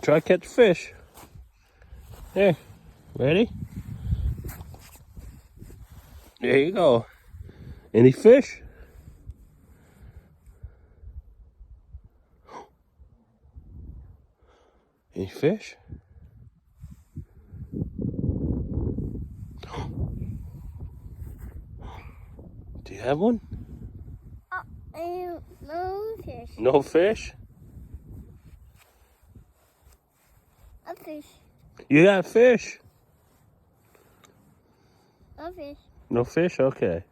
Try to catch fish. Here, ready? There you go. Any fish? Any fish? Do you have one? No fish. No fish? A fish. You got fish? A fish. No fish? Okay.